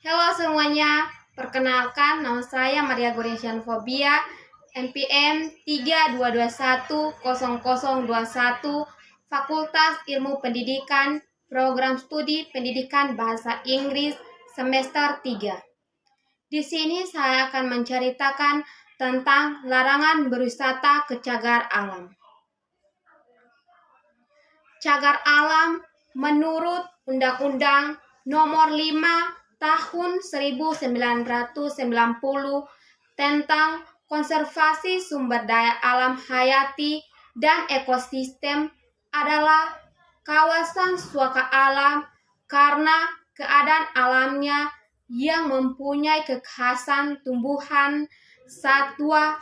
Halo semuanya, perkenalkan nama saya Maria Goresian Fobia, NPM 32210021, Fakultas Ilmu Pendidikan, Program Studi Pendidikan Bahasa Inggris, semester 3. Di sini saya akan menceritakan tentang larangan berwisata ke cagar alam. Cagar alam menurut Undang-Undang Nomor 5 Tahun 1990 tentang konservasi sumber daya alam hayati dan ekosistem adalah kawasan suaka alam karena keadaan alamnya yang mempunyai kekhasan tumbuhan, satwa,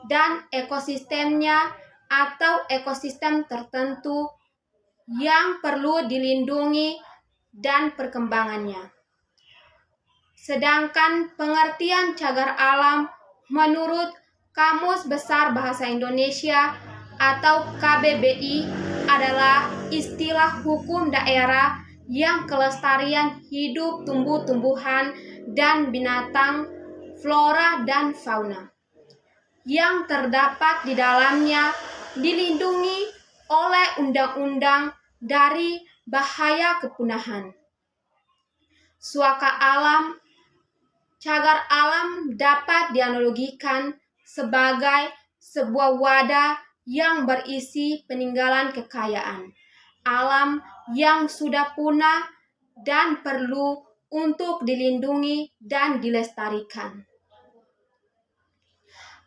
dan ekosistemnya atau ekosistem tertentu yang perlu dilindungi dan perkembangannya. Sedangkan pengertian cagar alam menurut Kamus Besar Bahasa Indonesia atau KBBI adalah istilah hukum daerah yang kelestarian hidup tumbuh-tumbuhan dan binatang, flora dan fauna yang terdapat di dalamnya dilindungi oleh undang-undang dari bahaya kepunahan. Suaka alam, cagar alam dapat dianalogikan sebagai sebuah wadah yang berisi peninggalan kekayaan alam yang sudah punah dan perlu untuk dilindungi dan dilestarikan.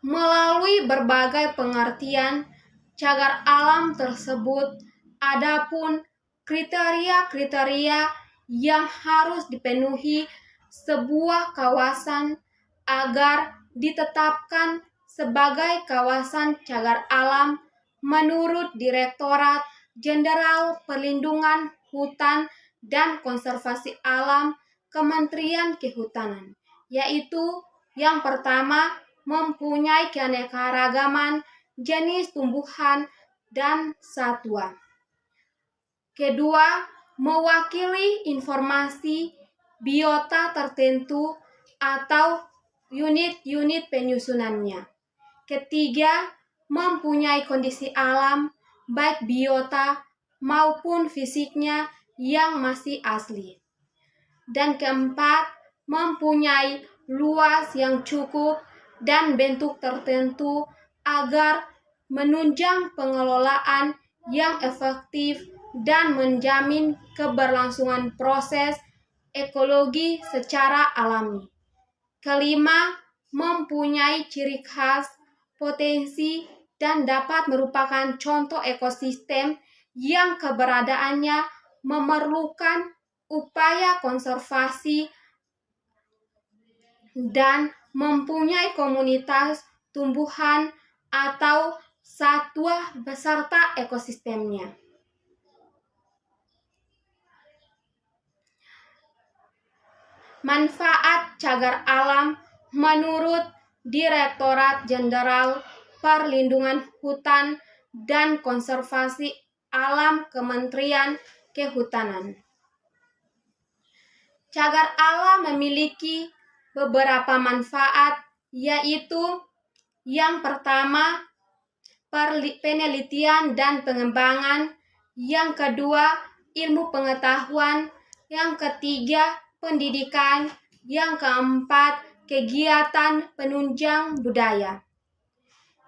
Melalui berbagai pengertian cagar alam tersebut, adapun kriteria-kriteria yang harus dipenuhi sebuah kawasan agar ditetapkan sebagai kawasan cagar alam menurut Direktorat Jenderal Perlindungan Hutan dan Konservasi Alam Kementerian Kehutanan, yaitu yang pertama, mempunyai keanekaragaman jenis tumbuhan dan satwa. Kedua, mewakili informasi biota tertentu atau unit-unit penyusunannya. Ketiga, mempunyai kondisi alam, baik biota maupun fisiknya yang masih asli. Dan keempat, mempunyai luas yang cukup dan bentuk tertentu agar menunjang pengelolaan yang efektif dan menjamin keberlangsungan proses ekologi secara alami. Kelima, mempunyai ciri khas, potensi, dan dapat merupakan contoh ekosistem yang keberadaannya memerlukan upaya konservasi dan mempunyai komunitas tumbuhan atau satwa beserta ekosistemnya. Manfaat cagar alam menurut Direktorat Jenderal Perlindungan Hutan dan Konservasi Alam Kementerian Kehutanan. Cagar alam memiliki beberapa manfaat, yaitu yang pertama, penelitian dan pengembangan, yang kedua, ilmu pengetahuan, yang ketiga, pendidikan, yang keempat, kegiatan penunjang budaya.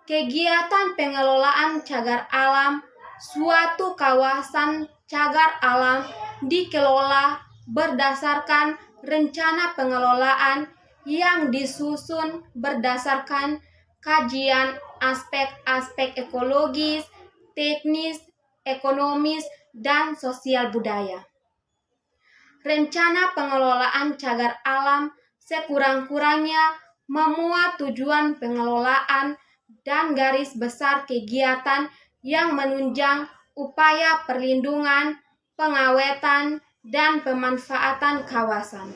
Kegiatan pengelolaan cagar alam, suatu kawasan cagar alam dikelola berdasarkan rencana pengelolaan yang disusun berdasarkan kajian aspek-aspek ekologis, teknis, ekonomis, dan sosial budaya. Rencana pengelolaan cagar alam sekurang-kurangnya memuat tujuan pengelolaan dan garis besar kegiatan yang menunjang upaya perlindungan, pengawetan, dan pemanfaatan kawasan.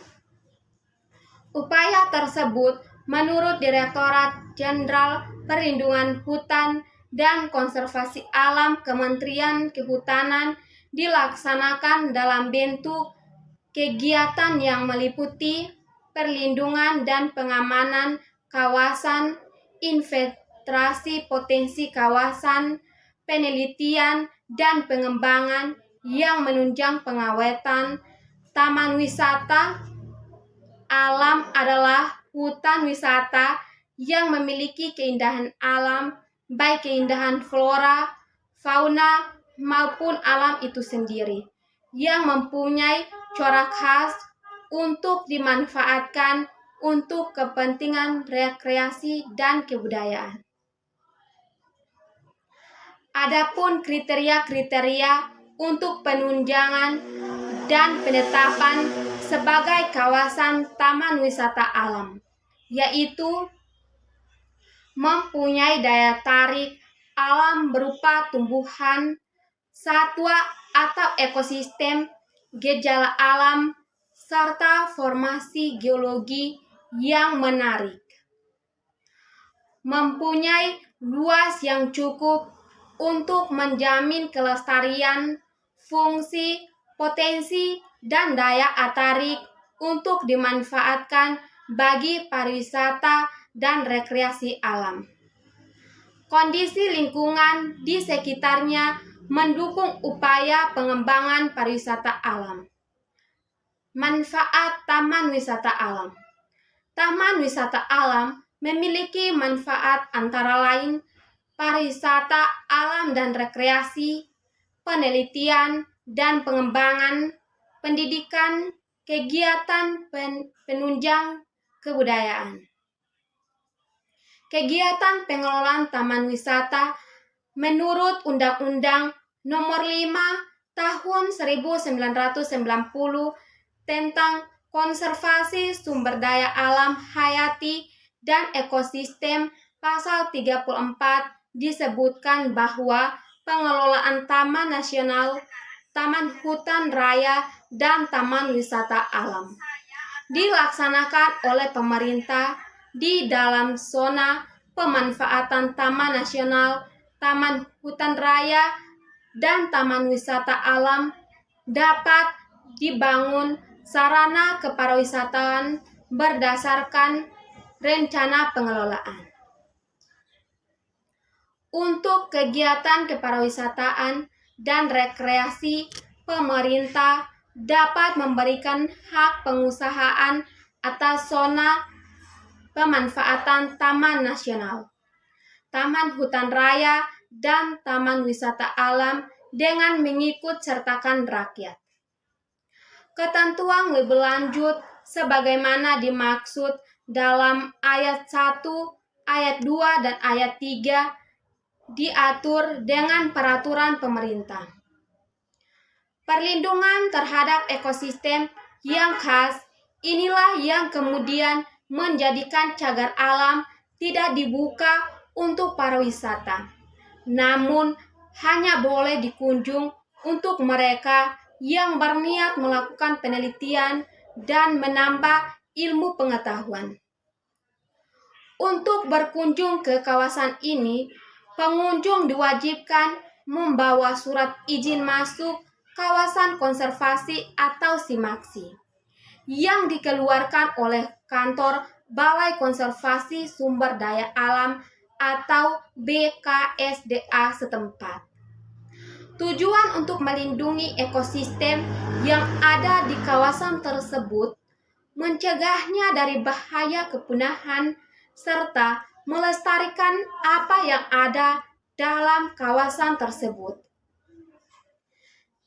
Upaya tersebut menurut Direktorat Jenderal Perlindungan Hutan dan Konservasi Alam Kementerian Kehutanan dilaksanakan dalam bentuk kegiatan yang meliputi perlindungan dan pengamanan kawasan, investasi potensi kawasan, penelitian dan pengembangan yang menunjang pengawetan. Taman wisata alam adalah hutan wisata yang memiliki keindahan alam, baik keindahan flora, fauna, maupun alam itu sendiri, yang mempunyai corak khas untuk dimanfaatkan untuk kepentingan rekreasi dan kebudayaan. Adapun kriteria-kriteria untuk penunjangan dan penetapan sebagai kawasan taman wisata alam, yaitu mempunyai daya tarik alam berupa tumbuhan, satwa atau ekosistem, gejala alam, serta formasi geologi yang menarik. Mempunyai luas yang cukup untuk menjamin kelestarian, fungsi, potensi, dan daya tarik untuk dimanfaatkan bagi pariwisata dan rekreasi alam. Kondisi lingkungan di sekitarnya mendukung upaya pengembangan pariwisata alam. Manfaat taman wisata alam. Taman wisata alam memiliki manfaat antara lain pariwisata alam dan rekreasi, penelitian dan pengembangan, pendidikan, kegiatan penunjang kebudayaan. Kegiatan pengelolaan taman wisata menurut Undang-Undang Nomor 5 Tahun 1990 tentang konservasi sumber daya alam hayati dan ekosistem, pasal 34 disebutkan bahwa pengelolaan taman nasional, taman hutan raya, dan taman wisata alam dilaksanakan oleh pemerintah di dalam zona pemanfaatan taman nasional, taman hutan raya, dan taman wisata alam. Dapat dibangun sarana kepariwisataan berdasarkan rencana pengelolaan. Untuk kegiatan kepariwisataan dan rekreasi, pemerintah dapat memberikan hak pengusahaan atas zona pemanfaatan taman nasional, taman hutan raya, dan taman wisata alam dengan mengikut sertakan rakyat. Ketentuan lebih lanjut sebagaimana dimaksud dalam ayat 1, ayat 2, dan ayat 3 diatur dengan peraturan pemerintah. Perlindungan terhadap ekosistem yang khas inilah yang kemudian menjadikan cagar alam tidak dibuka untuk pariwisata, namun hanya boleh dikunjung untuk mereka yang berniat melakukan penelitian dan menambah ilmu pengetahuan. Untuk berkunjung ke kawasan ini, pengunjung diwajibkan membawa surat izin masuk kawasan konservasi atau SIMAKSI yang dikeluarkan oleh kantor Balai Konservasi Sumber Daya Alam atau BKSDA setempat. Tujuan untuk melindungi ekosistem yang ada di kawasan tersebut, mencegahnya dari bahaya kepunahan, serta melestarikan apa yang ada dalam kawasan tersebut.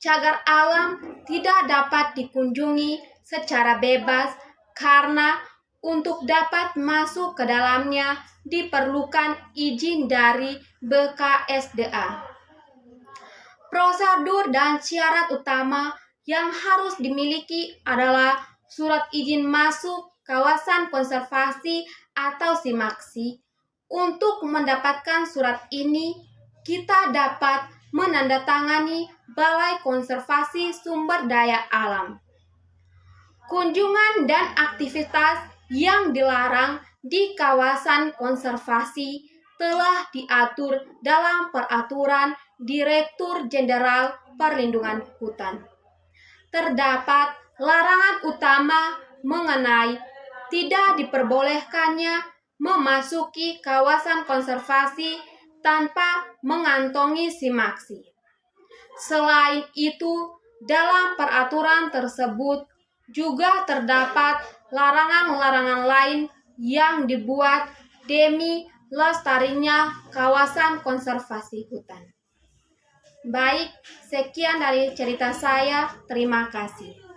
Cagar alam tidak dapat dikunjungi secara bebas karena untuk dapat masuk ke dalamnya diperlukan izin dari BKSDA. Prosedur dan syarat utama yang harus dimiliki adalah surat izin masuk kawasan konservasi atau SIMAKSI. Untuk mendapatkan surat ini, kita dapat menandatangani Balai Konservasi Sumber Daya Alam. Kunjungan dan aktivitas yang dilarang di kawasan konservasi telah diatur dalam Peraturan Direktur Jenderal Perlindungan Hutan. Terdapat larangan utama mengenai tidak diperbolehkannya memasuki kawasan konservasi tanpa mengantongi simaksi. Selain itu, dalam peraturan tersebut juga terdapat larangan-larangan lain yang dibuat demi lestarinya kawasan konservasi hutan. Baik, sekian dari cerita saya. Terima kasih.